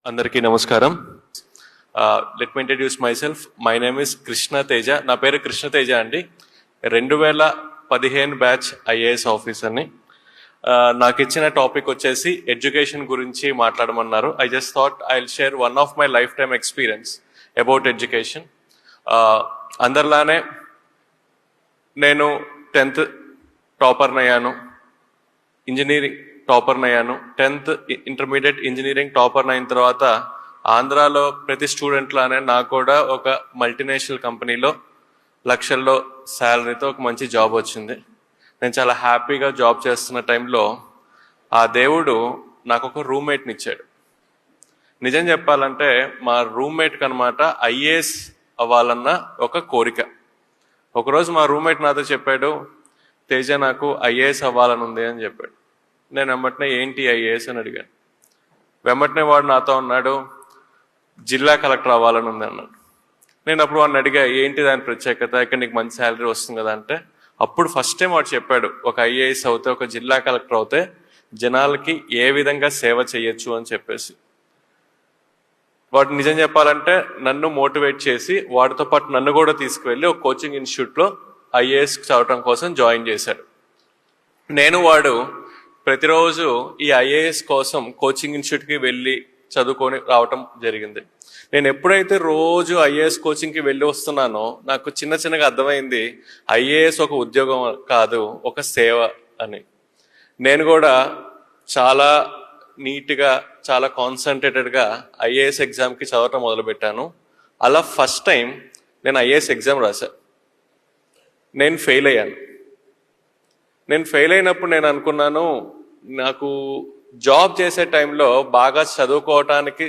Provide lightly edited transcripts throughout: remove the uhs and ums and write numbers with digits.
అందరికీ నమస్కారం. Let me introduce my self. My name is Krishna Teja. నా పేరు కృష్ణ తేజ అండి. 2015 బ్యాచ్ ఐఏఎస్ ఆఫీసర్ని. నాకు ఇచ్చిన టాపిక్ వచ్చేసి ఎడ్యుకేషన్ గురించి మాట్లాడమన్నారు. I just thought I will share one of my life time experience about education. అందరిలానే నేను 10th టాపర్నయ్యాను, ఇంజనీరింగ్ టాపర్నయ్యాను. 10th ఇంటర్మీడియట్ ఇంజనీరింగ్ టాపర్న అయిన తర్వాత ఆంధ్రాలో ప్రతి స్టూడెంట్ లానే నాకు కూడా ఒక మల్టీనేషనల్ కంపెనీలో లక్షల్లో శాలరీతో ఒక మంచి జాబ్ వచ్చింది. నేను చాలా హ్యాపీగా జాబ్ చేస్తున్న టైంలో ఆ దేవుడు నాకు ఒక రూమ్మేట్ని ఇచ్చాడు. నిజం చెప్పాలంటే మా రూమ్మేట్కి అనమాట ఐఏఎస్ అవ్వాలన్న ఒక కోరిక. ఒకరోజు మా రూమ్మేట్ నాతో చెప్పాడు, తేజ నాకు ఐఏఎస్ అవ్వాలని ఉంది అని చెప్పాడు. నేను వెంబటనే ఏంటి ఐఏఎస్ అని అడిగాను. వెంబటనే వాడు నాతో అన్నాడు, జిల్లా కలెక్టర్ అవ్వాలని ఉంది అన్నాడు. నేను అప్పుడు వాడిని అడిగా, ఏంటి దాని ప్రత్యేకత, ఇక్కడ నీకు మంచి శాలరీ వస్తుంది కదా అంటే, అప్పుడు ఫస్ట్ టైం వాడు చెప్పాడు, ఒక ఐఏఎస్ అవుతే, ఒక జిల్లా కలెక్టర్ అవుతే జనాలకి ఏ విధంగా సేవ చేయొచ్చు అని చెప్పేసి. వాడు నిజం చెప్పాలంటే నన్ను మోటివేట్ చేసి వాడితో పాటు నన్ను కూడా తీసుకువెళ్ళి ఒక కోచింగ్ ఇన్స్టిట్యూట్లో ఐఏఎస్ చదవటం కోసం జాయిన్ చేశాడు. నేను వాడు ప్రతిరోజు ఈ ఐఏఎస్ కోసం కోచింగ్ ఇన్స్టిట్యూట్కి వెళ్ళి చదువుకొని రావటం జరిగింది. నేను ఎప్పుడైతే రోజు ఐఏఎస్ కోచింగ్కి వెళ్ళి వస్తున్నానో నాకు చిన్నగా అర్థమైంది, ఐఏఎస్ ఒక ఉద్యోగం కాదు, ఒక సేవ అని. నేను కూడా చాలా నీట్గా, చాలా కాన్సన్ట్రేటెడ్గా ఐఏఎస్ ఎగ్జామ్కి చదవటం మొదలుపెట్టాను. అలా ఫస్ట్ టైం నేను ఐఏఎస్ ఎగ్జామ్ రాశాను. నేను ఫెయిల్ అయ్యాను. నేను ఫెయిల్ అయినప్పుడు నేను అనుకున్నాను, నాకు జాబ్ చేసే టైంలో బాగా చదువుకోవటానికి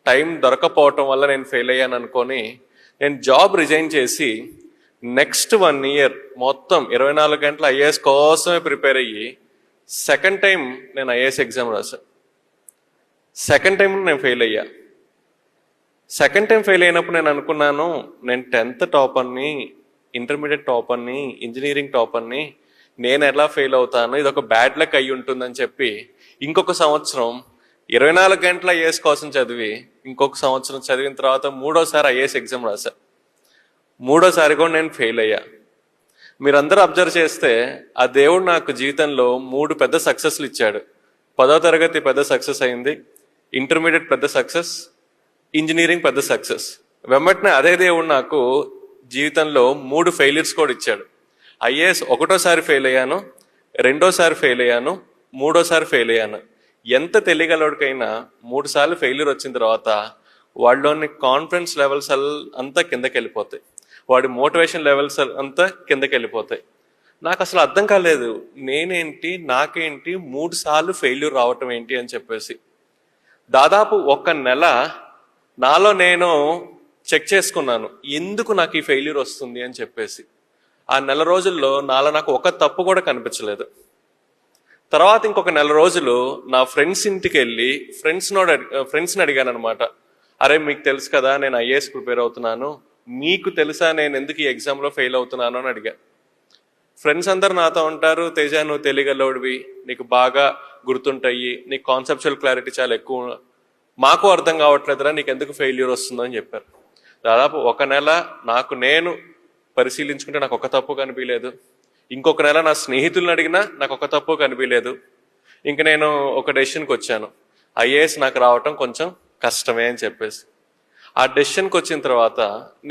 టైం దొరకపోవటం వల్ల నేను ఫెయిల్ అయ్యాను అనుకొని నేను జాబ్ రిజైన్ చేసి నెక్స్ట్ 1 year మొత్తం 24 గంటలు ఐఏఎస్ కోసమే ప్రిపేర్ అయ్యి సెకండ్ టైం నేను ఐఏఎస్ ఎగ్జామ్ రాశాను. సెకండ్ టైం నేను ఫెయిల్ అయ్యా. సెకండ్ టైం ఫెయిల్ అయినప్పుడు నేను అనుకున్నాను, నేను 10th టాపర్ని, ఇంటర్మీడియట్ టాపర్ని, ఇంజనీరింగ్ టాపర్ని, నేను ఎలా ఫెయిల్ అవుతాను, ఇది ఒక బ్యాడ్ లక్ అయి ఉంటుందని చెప్పి ఇంకొక సంవత్సరం 24 గంటల ఐఏఎస్ కోసం చదివి ఇంకొక సంవత్సరం చదివిన తర్వాత 3వసారి ఐఏఎస్ ఎగ్జామ్ రాశా. 3వసారి కూడా నేను ఫెయిల్ అయ్యా. మీరందరూ అబ్జర్వ్ చేస్తే ఆ దేవుడు నాకు జీవితంలో 3 పెద్ద సక్సెస్లు ఇచ్చాడు. 10వ తరగతి పెద్ద సక్సెస్ అయింది, ఇంటర్మీడియట్ పెద్ద సక్సెస్, ఇంజనీరింగ్ పెద్ద సక్సెస్. వెంబటనే అదే దేవుడు నాకు జీవితంలో 3 ఫెయిల్యూర్స్ కూడా ఇచ్చాడు. ఐఏఎస్ 1వసారి ఫెయిల్ అయ్యాను, 2వసారి ఫెయిల్ అయ్యాను, 3వసారి ఫెయిల్ అయ్యాను. ఎంత తెలియగలవాడికైనా 3 సార్లు ఫెయిల్యూర్ వచ్చిన తర్వాత వాళ్ళలోని కాన్ఫిడెన్స్ లెవెల్స్ అంతా కిందకి వెళ్ళిపోతాయి, వాడి మోటివేషన్ లెవెల్స్ అంతా కిందకి వెళ్ళిపోతాయి. నాకు అసలు అర్థం కాలేదు, నేనేంటి, నాకేంటి 3 సార్లు ఫెయిల్యూర్ రావటం ఏంటి అని చెప్పేసి. దాదాపు 1 నెల నాలో నేను చెక్ చేసుకున్నాను, ఎందుకు నాకు ఈ ఫెయిల్యూర్ వస్తుంది అని చెప్పేసి. ఆ నెల రోజుల్లో నాలో నాకు ఒక తప్పు కూడా కనిపించలేదు. తర్వాత ఇంకొక నెల రోజులు నా ఫ్రెండ్స్ ఇంటికి వెళ్ళి ఫ్రెండ్స్ని అడిగాను అనమాట, అరే మీకు తెలుసు కదా నేను ఐఏఎస్ ప్రిపేర్ అవుతున్నాను, మీకు తెలుసా నేను ఎందుకు ఈ ఎగ్జామ్లో ఫెయిల్ అవుతున్నాను అని అడిగా. ఫ్రెండ్స్ అందరు నాతో ఉంటారు, తేజ నువ్వు తెలియగలవుడివి, నీకు బాగా గుర్తుంటాయి, నీకు కాన్సెప్చువల్ క్లారిటీ చాలా ఎక్కువ, మాకు అర్థం కావట్లేదురా నీకు ఎందుకు ఫెయిల్యూర్ వస్తుందో అని చెప్పారు. దాదాపు 1 నెల నాకు నేను పరిశీలించుకుంటే నాకు ఒక తప్పు కనిపించలేదు. ఇంకొక నెల నా స్నేహితులను అడిగినా నాకు ఒక తప్పు కనిపించలేదు. ఇంక నేను ఒక డెసిషన్కి వచ్చాను, ఐఏఎస్ నాకు రావటం కొంచెం కష్టమే అని చెప్పేసి. ఆ డెసిషన్కి వచ్చిన తర్వాత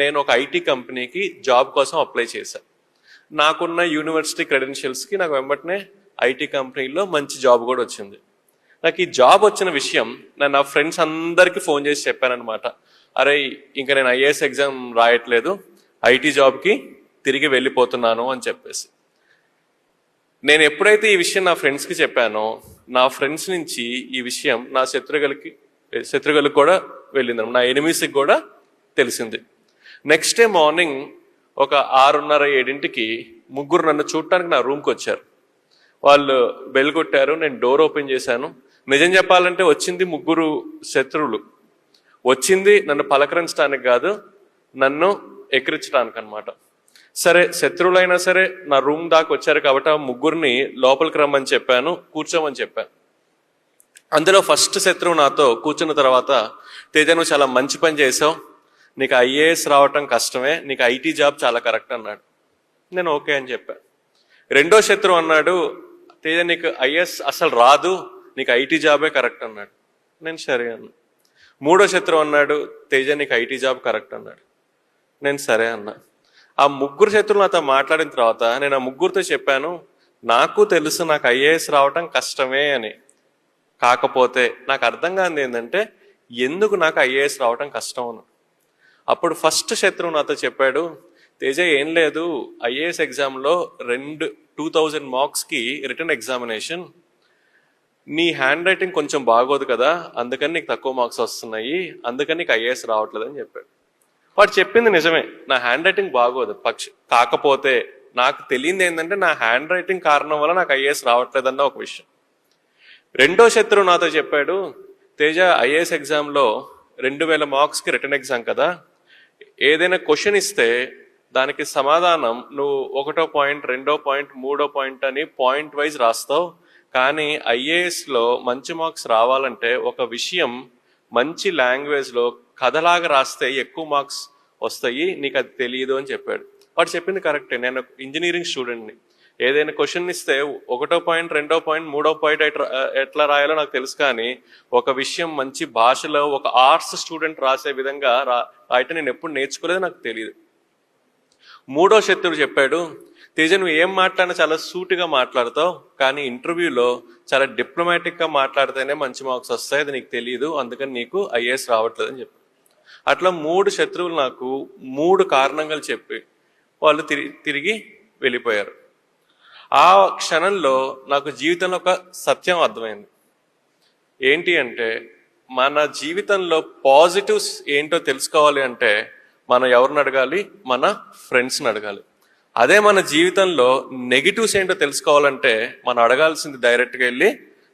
నేను ఒక ఐటీ కంపెనీకి జాబ్ కోసం అప్లై చేశాను. నాకున్న యూనివర్సిటీ క్రెడెన్షియల్స్కి నాకు వెంబటనే ఐటీ కంపెనీలో మంచి జాబ్ కూడా వచ్చింది. నాకు ఈ జాబ్ వచ్చిన విషయం నేను నా ఫ్రెండ్స్ అందరికీ ఫోన్ చేసి చెప్పానమాట, అరే ఇంకా నేను ఐఏఎస్ ఎగ్జామ్ రాయట్లేదు, ఐటీ జాబ్కి తిరిగి వెళ్ళిపోతున్నాను అని చెప్పేసి. నేను ఎప్పుడైతే ఈ విషయం నా ఫ్రెండ్స్కి చెప్పానో, నా ఫ్రెండ్స్ నుంచి ఈ విషయం నా శత్రువులకు కూడా వెళ్ళింది, నా ఎనిమీస్కి కూడా తెలిసింది. నెక్స్ట్ డే మార్నింగ్ ఒక 6:30-7కి 3 నన్ను చూడటానికి నా రూమ్కి వచ్చారు. వాళ్ళు బెల్ కొట్టారు, నేను డోర్ ఓపెన్ చేశాను. నిజం చెప్పాలంటే వచ్చింది 3 శత్రువులు. వచ్చింది నన్ను పలకరించడానికి కాదు, నన్ను ఎక్కిరించడానికి అనమాట. సరే శత్రువులైనా సరే నా రూమ్ దాకా వచ్చారు కాబట్టి ఆ 3 లోపలికి రమ్మని చెప్పాను, కూర్చోమని చెప్పాను. అందులో ఫస్ట్ శత్రువు నాతో కూర్చున్న తర్వాత, తేజ నువ్వు చాలా మంచి పని చేసావు, నీకు ఐఏఎస్ రావటం కష్టమే, నీకు ఐటీ జాబ్ చాలా కరెక్ట్ అన్నాడు. నేను ఓకే అని చెప్పాను. రెండో శత్రువు అన్నాడు, తేజ నీకు ఐఏఎస్ అసలు రాదు, నీకు ఐటీ జాబే కరెక్ట్ అన్నాడు. నేను సరే అన్నా. మూడో శత్రువు అన్నాడు, తేజ నీకు ఐటీ జాబ్ కరెక్ట్ అన్నాడు. నేను సరే అన్నా. ఆ ముగ్గురు శత్రువులు నాతో మాట్లాడిన తర్వాత నేను ఆ ముగ్గురితో చెప్పాను, నాకు తెలుసు నాకు ఐఏఎస్ రావటం కష్టమే అని. కాకపోతే నాకు అర్థం కానిది ఏంటంటే ఎందుకు నాకు ఐఏఎస్ రావటం కష్టం అని. అప్పుడు ఫస్ట్ శత్రువు నాతో చెప్పాడు, తేజ ఏం లేదు, ఐఏఎస్ ఎగ్జామ్లో 2000 మార్క్స్కి రిటర్న్ ఎగ్జామినేషన్, నీ హ్యాండ్ రైటింగ్ కొంచెం బాగోదు కదా, అందుకని నీకు తక్కువ మార్క్స్ వస్తున్నాయి, అందుకని నీకు ఐఏఎస్ రావట్లేదు అని చెప్పాడు. వాడు చెప్పింది నిజమే, నా హ్యాండ్ రైటింగ్ బాగోదు, కాకపోతే నాకు తెలియంది ఏంటంటే నా హ్యాండ్ రైటింగ్ కారణం వల్ల నాకు ఐఏఎస్ రావట్లేదన్న ఒక విషయం. రెండో శత్రువు నాతో చెప్పాడు, తేజ ఐఏఎస్ ఎగ్జామ్లో 2000 మార్క్స్కి రిటర్న్ ఎగ్జామ్ కదా, ఏదైనా క్వశ్చన్ ఇస్తే దానికి సమాధానం నువ్వు 1వ పాయింట్ 2వ పాయింట్ 3వ పాయింట్ అని పాయింట్ వైజ్ రాస్తావు, కానీ ఐఏఎస్లో మంచి మార్క్స్ రావాలంటే ఒక విషయం మంచి లాంగ్వేజ్లో కథలాగా రాస్తే ఎక్కువ మార్క్స్ వస్తాయి, నీకు అది తెలియదు అని చెప్పాడు. వాడు చెప్పింది కరెక్టే. నేను ఇంజనీరింగ్ స్టూడెంట్ని, ఏదైనా క్వశ్చన్ ఇస్తే 1వ పాయింట్ 2వ పాయింట్ 3వ పాయింట్ ఎట్లా రాయాలో నాకు తెలుసు, కానీ ఒక విషయం మంచి భాషలో ఒక ఆర్ట్స్ స్టూడెంట్ రాసే విధంగా రాయటం నేను ఎప్పుడు నేర్చుకోలేదు, నాకు తెలియదు. మూడో శత్రువు చెప్పాడు, తేజ నువ్వు ఏం మాట్లాడినా చాలా సూటిగా మాట్లాడతావు, కానీ ఇంటర్వ్యూలో చాలా డిప్లొమాటిక్గా మాట్లాడితేనే మంచి మార్క్స్ వస్తాయి, అది నీకు తెలియదు, అందుకని నీకు ఐఏఎస్ రావట్లేదు అని చెప్పాడు. అట్లా 3 శత్రువులు నాకు 3 కారణాలు చెప్పి వాళ్ళు తిరిగి వెళ్ళిపోయారు. ఆ క్షణంలో నాకు జీవితంలో ఒక సత్యం అర్థమైంది. ఏంటి అంటే మన జీవితంలో పాజిటివ్స్ ఏంటో తెలుసుకోవాలి అంటే మనం ఎవరిని అడగాలి? మన ఫ్రెండ్స్ని అడగాలి. అదే మన జీవితంలో నెగిటివ్స్ ఏంటో తెలుసుకోవాలంటే మనం అడగాల్సింది డైరెక్ట్గా వెళ్ళి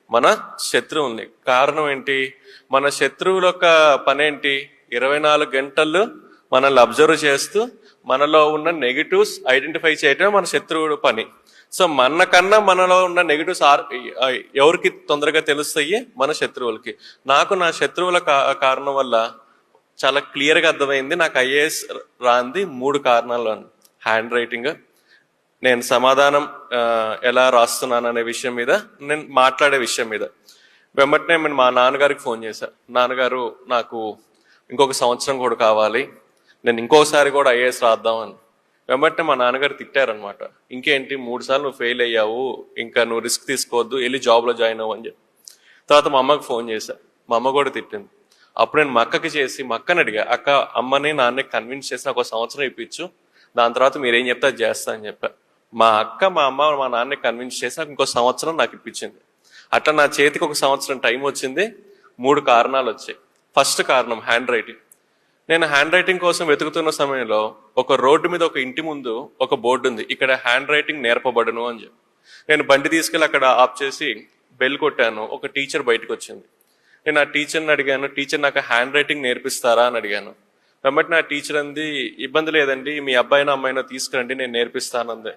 మన శత్రువుల్ని. కారణం ఏంటి? మన శత్రువుల యొక్క పనేంటి? 24 గంటలు మనల్ని అబ్జర్వ్ చేస్తూ మనలో ఉన్న నెగిటివ్స్ ఐడెంటిఫై చేయటం మన శత్రువుడు పని. సో మనకన్నా మనలో ఉన్న నెగిటివ్స్ ఎవరికి తొందరగా తెలుస్తాయి? మన శత్రువులకి. నాకు నా శత్రువుల కారణం వల్ల చాలా క్లియర్గా అర్థమైంది నాకు ఐఏఎస్ రాంది 3 కారణాలు. హ్యాండ్ రైటింగ్, నేను సమాధానం ఎలా రాస్తున్నాను అనే విషయం మీద, నేను మాట్లాడే విషయం మీద. వెంబటనే నేను మా నాన్నగారికి ఫోన్ చేశాను, నాన్నగారు నాకు ఇంకొక సంవత్సరం కూడా కావాలి, నేను ఇంకోసారి కూడా ఐఏఎస్ రాద్దామని. వెంబటనే మా నాన్నగారు తిట్టారనమాట, ఇంకేంటి 3 సార్లు నువ్వు ఫెయిల్ అయ్యావు, ఇంకా నువ్వు రిస్క్ తీసుకోవద్దు, వెళ్ళి జాబ్లో జాయిన్ అవ్వు అని చెప్పి. తర్వాత మా అమ్మకి ఫోన్ చేశా, మా అమ్మ కూడా తిట్టింది. అప్పుడు నేను మా అక్కకి చేసి మా అక్కని అడిగా, అక్క అమ్మని నాన్నకి కన్విన్స్ చేసి నాకు 1 సంవత్సరం ఇప్పించు, దాని తర్వాత మీరేం చెప్తే అది చేస్తా అని చెప్పా. మా అక్క మా అమ్మ మా నాన్నని కన్విన్స్ చేసి నాకు 1 సంవత్సరం నాకు ఇప్పించింది. అట్లా నా చేతికి 1 సంవత్సరం టైం వచ్చింది. 3 కారణాలు వచ్చాయి. ఫస్ట్ కారణం హ్యాండ్ రైటింగ్. నేను హ్యాండ్ రైటింగ్ కోసం వెతుకుతున్న సమయంలో ఒక రోడ్డు మీద ఒక ఇంటి ముందు ఒక బోర్డు ఉంది, ఇక్కడ హ్యాండ్ రైటింగ్ నేర్పబడును అని చెప్పి. నేను బండి తీసుకెళ్ళి అక్కడ ఆఫ్ చేసి బెల్ కొట్టాను. ఒక టీచర్ బయటకు వచ్చింది. నేను ఆ టీచర్ని అడిగాను, టీచర్ నాకు హ్యాండ్ రైటింగ్ నేర్పిస్తారా అని అడిగాను. వెంబటి నా టీచర్ అంది, ఇబ్బంది లేదండి, మీ అబ్బాయినో అమ్మాయినో తీసుకురండి, నేను నేర్పిస్తానంది.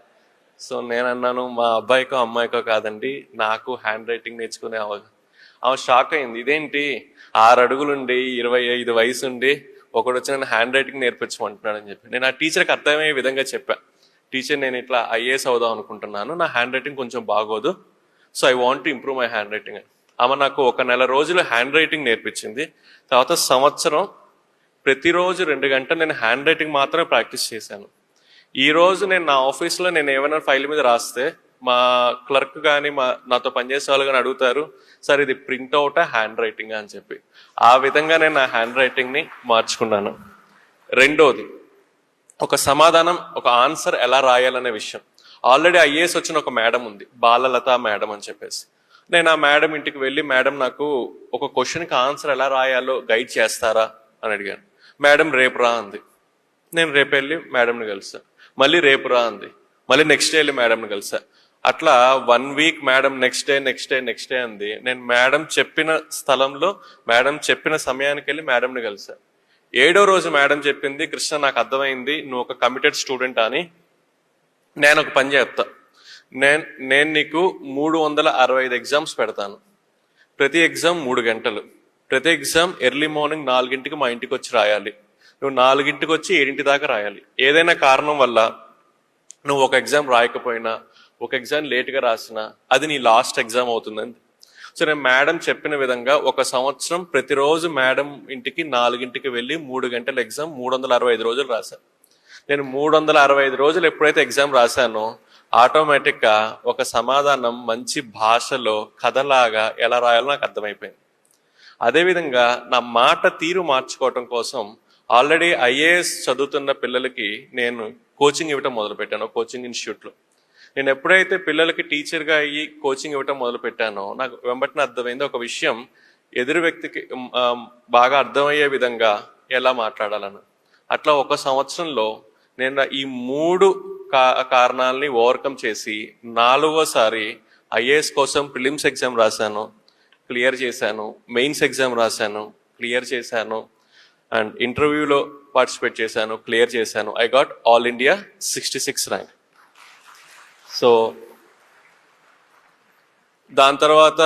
సో నేను అన్నాను, మా అబ్బాయికో అమ్మాయికో కాదండి, నాకు హ్యాండ్ రైటింగ్ నేర్చుకునే ఆమె షాక్ అయింది. ఇదేంటి 6 అడుగులుండి 25 వయసు ఉండి ఒకడు వచ్చి నేను హ్యాండ్ రైటింగ్ నేర్పించమంటున్నాడు అని చెప్పి. నేను ఆ టీచర్కి అర్థమయ్యే విధంగా చెప్పా, టీచర్ నేను ఇట్లా ఐఏఎస్ అవుదాం అనుకుంటున్నాను, నా హ్యాండ్ రైటింగ్ కొంచెం బాగోదు, so I want to improve my hand writing అని. ఆమె నాకు 1 నెల రోజులు హ్యాండ్ రైటింగ్ నేర్పించింది. తర్వాత సంవత్సరం ప్రతిరోజు 2 గంటలు నేను హ్యాండ్ రైటింగ్ మాత్రమే ప్రాక్టీస్ చేశాను. ఈ రోజు నేను నా ఆఫీస్లో నేను ఏమైనా ఫైల్ మీద రాస్తే మా క్లర్క్ కానీ నాతో పనిచేసే వాళ్ళు కానీ అడుగుతారు, సార్ ఇది ప్రింట్అవుటా హ్యాండ్ రైటింగ్ అని చెప్పి. ఆ విధంగా నేను నా హ్యాండ్ రైటింగ్ని మార్చుకున్నాను. రెండోది, ఒక సమాధానం ఒక ఆన్సర్ ఎలా రాయాలనే విషయం. ఆల్రెడీ ఐఏఎస్ వచ్చిన ఒక మేడం ఉంది, బాలలత మేడం అని చెప్పేసి. నేను ఆ మేడం ఇంటికి వెళ్ళి, మేడం నాకు ఒక క్వశ్చన్కి ఆన్సర్ ఎలా రాయాలో గైడ్ చేస్తారా అని అడిగాను. మేడం రేపు రా అంది. నేను రేపు వెళ్ళి మేడంని కలిసా. మళ్ళీ రేపు రా అంది. మళ్ళీ నెక్స్ట్ డే వెళ్ళి మేడంని కలిసా. అట్లా 1 వీక్ మేడం నెక్స్ట్ డే అంది. నేను మేడం చెప్పిన స్థలంలో మేడం చెప్పిన సమయానికి వెళ్ళి మేడంని కలిసా. 7వ రోజు మేడం చెప్పింది, కృష్ణ నాకు అర్థమైంది నువ్వు ఒక కమిటెడ్ స్టూడెంట్ అని, నేను ఒక పని చెప్తా, నేను నీకు 365 ఎగ్జామ్స్ పెడతాను, ప్రతి ఎగ్జామ్ 3 గంటలు, ప్రతి ఎగ్జామ్ ఎర్లీ మార్నింగ్ 4 మా ఇంటికి వచ్చి రాయాలి. నువ్వు 4 వచ్చి 7 దాకా రాయాలి. ఏదైనా కారణం వల్ల నువ్వు ఒక ఎగ్జామ్ రాయకపోయినా, ఒక ఎగ్జామ్ లేట్గా రాసినా అది నీ లాస్ట్ ఎగ్జామ్ అవుతుందని. సో నేను మేడం చెప్పిన విధంగా 1 సంవత్సరం ప్రతిరోజు మేడం ఇంటికి 4 వెళ్ళి 3 గంటల ఎగ్జామ్ 365 రోజులు రాశాను. నేను 365 రోజులు ఎప్పుడైతే ఎగ్జామ్ రాశానో ఆటోమేటిక్గా ఒక సమాధానం మంచి భాషలో కథలాగా ఎలా రాయాలో నాకు అర్థమైపోయింది. అదేవిధంగా నా మాట తీరు మార్చుకోవటం కోసం ఆల్రెడీ ఐఏఎస్ చదువుతున్న పిల్లలకి నేను కోచింగ్ ఇవ్వటం మొదలుపెట్టాను కోచింగ్ ఇన్స్టిట్యూట్లో. నేను ఎప్పుడైతే పిల్లలకి టీచర్గా అయ్యి కోచింగ్ ఇవ్వటం మొదలు పెట్టానో నాకు వెంబటిన అర్థమైంది ఒక విషయం, ఎదురు వ్యక్తికి బాగా అర్థమయ్యే విధంగా ఎలా మాట్లాడాలను. అట్లా 1 సంవత్సరంలో నేను ఈ 3 కారణాలని ఓవర్కమ్ చేసి 4వసారి ఐఏఎస్ కోసం ప్రిలిమ్స్ ఎగ్జామ్ రాశాను, క్లియర్ చేశాను. మెయిన్స్ ఎగ్జామ్ రాశాను, క్లియర్ చేశాను. అండ్ ఇంటర్వ్యూలో పార్టిసిపేట్ చేశాను, క్లియర్ చేశాను. I got all India 66 rank. So దాని తర్వాత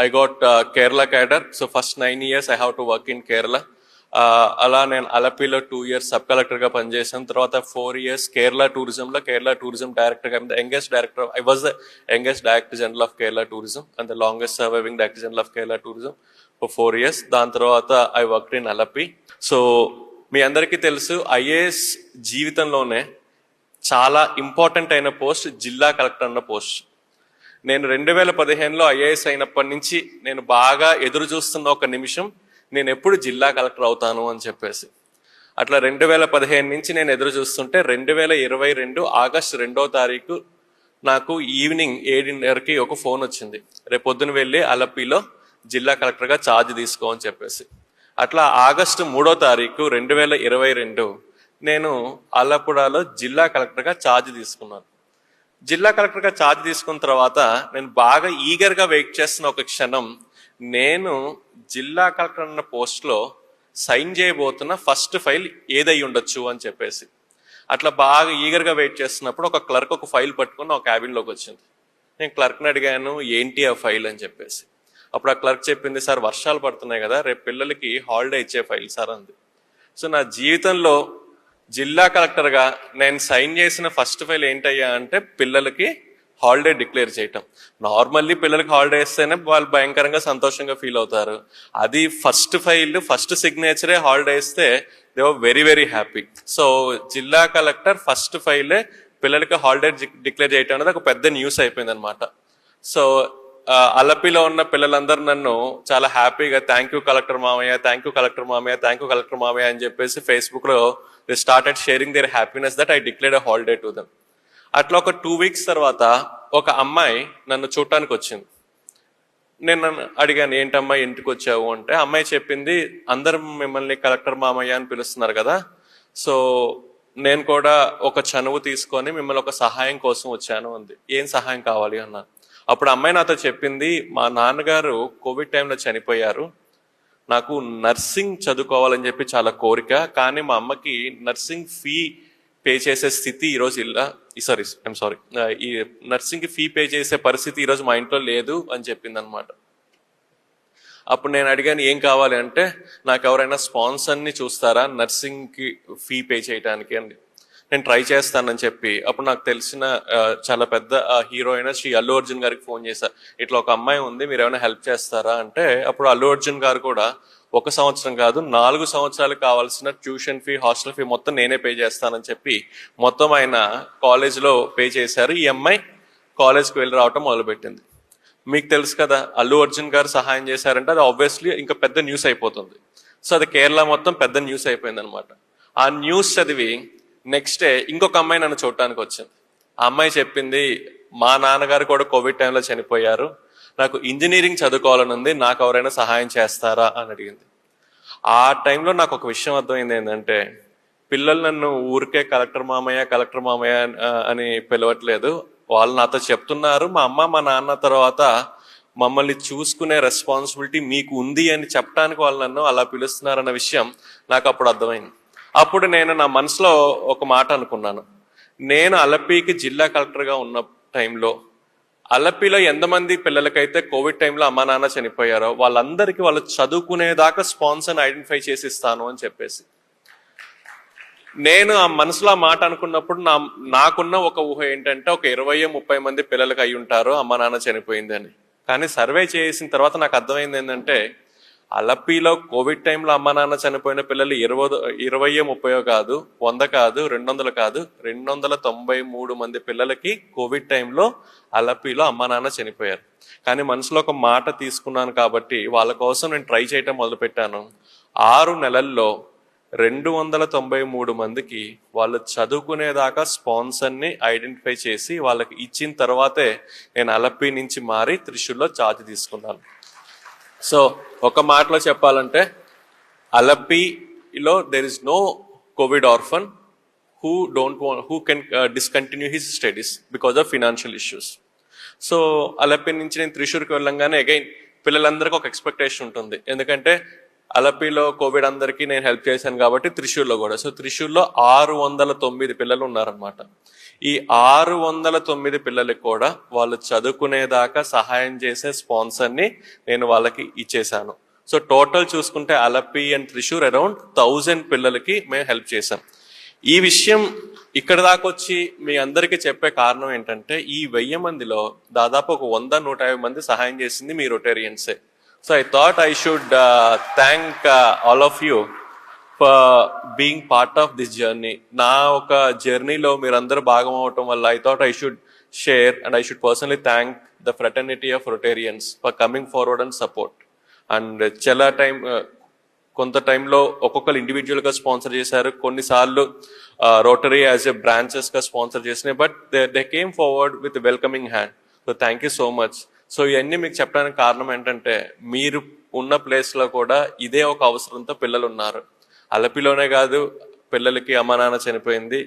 I got Kerala cadre. So first 9 years I have to work in Kerala. అలా నేను అలపిలో 2 years సబ్ కలెక్టర్గా పనిచేశాను. తర్వాత 4 years కేరళ టూరిజం డైరెక్టర్గా. I was the youngest director general of Kerala tourism and the longest surviving director general of Kerala tourism for 4 years. దాని తర్వాత I worked in Alleppey. So మీ అందరికీ తెలుసు ఐఏఎస్ జీవితంలోనే చాలా ఇంపార్టెంట్ అయిన పోస్ట్ జిల్లా కలెక్టర్ అన్న పోస్ట్. నేను 2015లో ఐఏఎస్ అయినప్పటి నుంచి నేను బాగా ఎదురు చూస్తున్న ఒక నిమిషం, నేను ఎప్పుడు జిల్లా కలెక్టర్ అవుతాను అని చెప్పేసి. అట్లా 2015 నుంచి నేను ఎదురు చూస్తుంటే 2022 ఆగస్టు 2వ తారీఖు నాకు ఈవినింగ్ 7:30కి ఒక ఫోన్ వచ్చింది, రేపు పొద్దున వెళ్ళి అలపిలో జిల్లా కలెక్టర్గా ఛార్జ్ తీసుకో అని చెప్పేసి. అట్లా ఆగస్టు 3వ తారీఖు 2022 నేను ఆలప్పుడాలో జిల్లా కలెక్టర్గా ఛార్జ్ తీసుకున్నాను. జిల్లా కలెక్టర్గా ఛార్జ్ తీసుకున్న తర్వాత నేను బాగా ఈగర్గా వెయిట్ చేస్తున్న ఒక క్షణం, నేను జిల్లా కలెక్టర్ అన్న పోస్ట్లో సైన్ చేయబోతున్న ఫస్ట్ ఫైల్ ఏదై ఉండొచ్చు అని చెప్పేసి. అట్లా బాగా ఈగర్గా వెయిట్ చేస్తున్నప్పుడు ఒక క్లర్క్ ఒక ఫైల్ పట్టుకుని ఒక క్యాబిన్లోకి వచ్చింది. నేను క్లర్క్ని అడిగాను ఏంటి ఆ ఫైల్ అని చెప్పేసి. అప్పుడు ఆ క్లర్క్ చెప్పింది, సార్ వర్షాలు పడుతున్నాయి కదా, రేపు పిల్లలకి హాలిడే ఇచ్చే ఫైల్ సార్ అంది. సో నా జీవితంలో జిల్లా కలెక్టర్గా నేను సైన్ చేసిన ఫస్ట్ ఫైల్ ఏంటయ్యా అంటే పిల్లలకి హాలిడే డిక్లేర్ చేయటం. నార్మల్లీ పిల్లలకి హాలిడే ఇస్తేనే వాళ్ళు భయంకరంగా సంతోషంగా ఫీల్ అవుతారు. అది ఫస్ట్ ఫైల్, ఫస్ట్ సిగ్నేచరే హాలిడే ఇస్తే they were very very happy. So జిల్లా కలెక్టర్ ఫస్ట్ ఫైలే పిల్లలకి హాలిడే డిక్లేర్ చేయటం అనేది ఒక పెద్ద న్యూస్ అయిపోయింది అనమాట. సో అలపిలో ఉన్న పిల్లలందరూ నన్ను చాలా హ్యాపీగా థ్యాంక్ యూ కలెక్టర్ మామయ్య అని చెప్పేసి ఫేస్బుక్లో they started sharing their happiness that I declared a holiday to them. అట్లా ఒక 2 weeks తర్వాత ఒక అమ్మాయి నన్ను చూడటానికి వచ్చింది. నేను నన్ను అడిగాను ఏంటమ్మాయి ఇంటికి వచ్చావు అంటే, అమ్మాయి చెప్పింది అందరూ మిమ్మల్ని కలెక్టర్ మామయ్య అని పిలుస్తున్నారు కదా, సో నేను కూడా ఒక చనువు తీసుకొని మిమ్మల్ని ఒక సహాయం కోసం వచ్చాను అంది. ఏం సహాయం కావాలి అన్నాను. అప్పుడు అమ్మాయి నాతో చెప్పింది, మా నాన్నగారు కోవిడ్ టైంలో చనిపోయారు, నాకు నర్సింగ్ చదువుకోవాలని చెప్పి చాలా కోరిక, కానీ మా అమ్మకి నర్సింగ్ ఫీ పే చేసే స్థితి ఈరోజు ఈ నర్సింగ్కి ఫీ పే చేసే పరిస్థితి ఈరోజు మా ఇంట్లో లేదు అని చెప్పింది అనమాట. అప్పుడు నేను అడిగాను ఏం కావాలి అంటే, నాకు ఎవరైనా స్పాన్సర్ని చూస్తారా నర్సింగ్కి ఫీ పే చేయడానికి అండి, నేను ట్రై చేస్తానని చెప్పి. అప్పుడు నాకు తెలిసిన చాలా పెద్ద హీరో అయిన శ్రీ అల్లు అర్జున్ గారికి ఫోన్ చేశా, ఇట్లా ఒక అమ్మాయి ఉంది, మీరు ఏమైనా హెల్ప్ చేస్తారా అంటే, అప్పుడు అల్లు అర్జున్ గారు కూడా 1 సంవత్సరం కాదు 4 సంవత్సరాలకు కావాల్సిన ట్యూషన్ ఫీ, హాస్టల్ ఫీ మొత్తం నేనే పే చేస్తానని చెప్పి మొత్తం ఆయన కాలేజ్లో పే చేశారు. ఈ అమ్మాయి కాలేజ్కి వెళ్ళి రావటం మొదలుపెట్టింది. మీకు తెలుసు కదా, అల్లు అర్జున్ గారు సహాయం చేశారంటే అది ఆబ్వియస్లీ ఇంకా పెద్ద న్యూస్ అయిపోతుంది. సో అది కేరళ మొత్తం పెద్ద న్యూస్ అయిపోయింది అనమాట. ఆ న్యూస్ చదివి నెక్స్ట్ డే ఇంకొక అమ్మాయి నన్ను చూడటానికి వచ్చింది. ఆ అమ్మాయి చెప్పింది, మా నాన్నగారు కూడా కోవిడ్ టైంలో చనిపోయారు, నాకు ఇంజనీరింగ్ చదువుకోవాలని ఉంది, నాకు ఎవరైనా సహాయం చేస్తారా అని అడిగింది. ఆ టైంలో నాకు ఒక విషయం అర్థమైంది ఏంటంటే, పిల్లలు నన్ను ఊరికే కలెక్టర్ మామయ్య అని పిలవట్లేదు, వాళ్ళు నాతో చెప్తున్నారు మా అమ్మ మా నాన్న తర్వాత మమ్మల్ని చూసుకునే రెస్పాన్సిబిలిటీ మీకు ఉంది అని చెప్పడానికి వాళ్ళు నన్ను అలా పిలుస్తున్నారన్న విషయం నాకు అప్పుడు అర్థమైంది. అప్పుడు నేను నా మనసులో ఒక మాట అనుకున్నాను, నేను అలపికి జిల్లా కలెక్టర్గా ఉన్న టైంలో అలపిలో ఎంతమంది పిల్లలకైతే కోవిడ్ టైంలో అమ్మా నాన్న చనిపోయారో వాళ్ళందరికీ వాళ్ళు చదువుకునేదాకా స్పాన్సర్ని ఐడెంటిఫై చేసి ఇస్తాను అని చెప్పేసి నేను ఆ మనసులో ఆ మాట అనుకున్నప్పుడు నాకున్న ఒక ఊహ ఏంటంటే ఒక 20-30 మంది పిల్లలకి అయి ఉంటారు అమ్మ నాన్న చనిపోయింది అని. కానీ సర్వే చేసిన తర్వాత నాకు అర్థమైంది ఏంటంటే అలపిలో కోవిడ్ టైంలో అమ్మ నాన్న చనిపోయిన పిల్లలు 20-30 కాదు, 100 కాదు, 200 కాదు, 293 మంది పిల్లలకి కోవిడ్ టైంలో అలపిలో అమ్మ నాన్న చనిపోయారు. కానీ మనసులో ఒక మాట తీసుకున్నాను కాబట్టి వాళ్ళ కోసం నేను ట్రై చేయటం మొదలుపెట్టాను. 6 నెలల్లో 293 మందికి వాళ్ళు చదువుకునేదాకా స్పాన్సర్ని ఐడెంటిఫై చేసి వాళ్ళకి ఇచ్చిన తర్వాతే నేను అలపి నుంచి మారి త్రిశూర్లో ఛార్జ్ తీసుకున్నాను. సో ఒక మాటలో చెప్పాలంటే అలపిలో there is no COVID orphan who can discontinue his studies because of financial issues. So Alleppey నుంచి నేను త్రిశూర్కి వెళ్ళంగానే అగైన్ పిల్లలందరికీ ఒక ఎక్స్పెక్టేషన్ ఉంటుంది. ఎందుకంటే అలపిలో కోవిడ్ అందరికీ నేను హెల్ప్ చేశాను కాబట్టి త్రిశూర్లో కూడా. సో త్రిశూర్లో 609 పిల్లలు ఉన్నారనమాట. ఈ 609 పిల్లలకి కూడా వాళ్ళు చదువుకునేదాకా సహాయం చేసే స్పాన్సర్ని నేను వాళ్ళకి ఇచ్చేసాను. సో టోటల్ చూసుకుంటే అలపి అండ్ త్రిశూర్ అరౌండ్ 1000 పిల్లలకి మేము హెల్ప్ చేశాం. ఈ విషయం ఇక్కడ దాకా వచ్చి మీ అందరికీ చెప్పే కారణం ఏంటంటే ఈ 1000 మందిలో దాదాపు ఒక 100-150 మంది సహాయం చేసింది మీ రొటేరియన్సే. So I thought I should thank all of you for being part of this journey. నా ఒక జర్నీలో మీరందరూ భాగం అవటం వల్ల I thought I should share and I should personally thank the fraternity of Rotarians for coming forward and support. And చాలా కొంత టైంలో ఒక్కొక్కరు ఇండివిజువల్గా స్పాన్సర్ చేశారు, కొన్నిసార్లు రోటరీ యాజ్ ఎ బ్రాంచెస్గా స్పాన్సర్ చేసినాయి. But they came forward with welcoming hand. So thank you so much. So ఇవన్నీ మీకు చెప్పడానికి కారణం ఏంటంటే మీరు ఉన్న ప్లేస్లో కూడా ఇదే ఒక అవసరంతో పిల్లలు ఉన్నారు. అలపిలోనే కాదు పిల్లలకి అమ్మ నాన్న చనిపోయింది,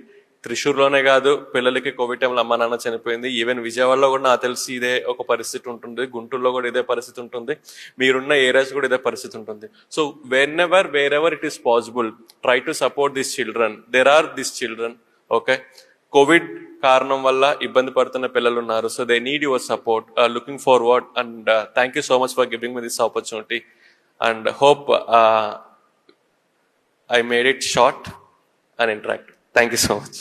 త్రిశూర్లోనే కాదు పిల్లలకి కోవిడ్ టైంలో అమ్మ నాన్న చనిపోయింది. ఈవెన్ విజయవాడలో కూడా నాకు తెలిసి ఇదే ఒక పరిస్థితి ఉంటుంది, గుంటూరులో కూడా ఇదే పరిస్థితి ఉంటుంది, మీరున్న ఏరియాస్ కూడా ఇదే పరిస్థితి ఉంటుంది. So wherever it is possible try to support this children. There are this children, okay, Covid కారణం వల్ల ఇబ్బంది పడుతున్న పిల్లలు ఉన్నారు. So they need your support. Looking forward and thank you so much for giving me this opportunity and hope I made it short and interactive. Thank you so much.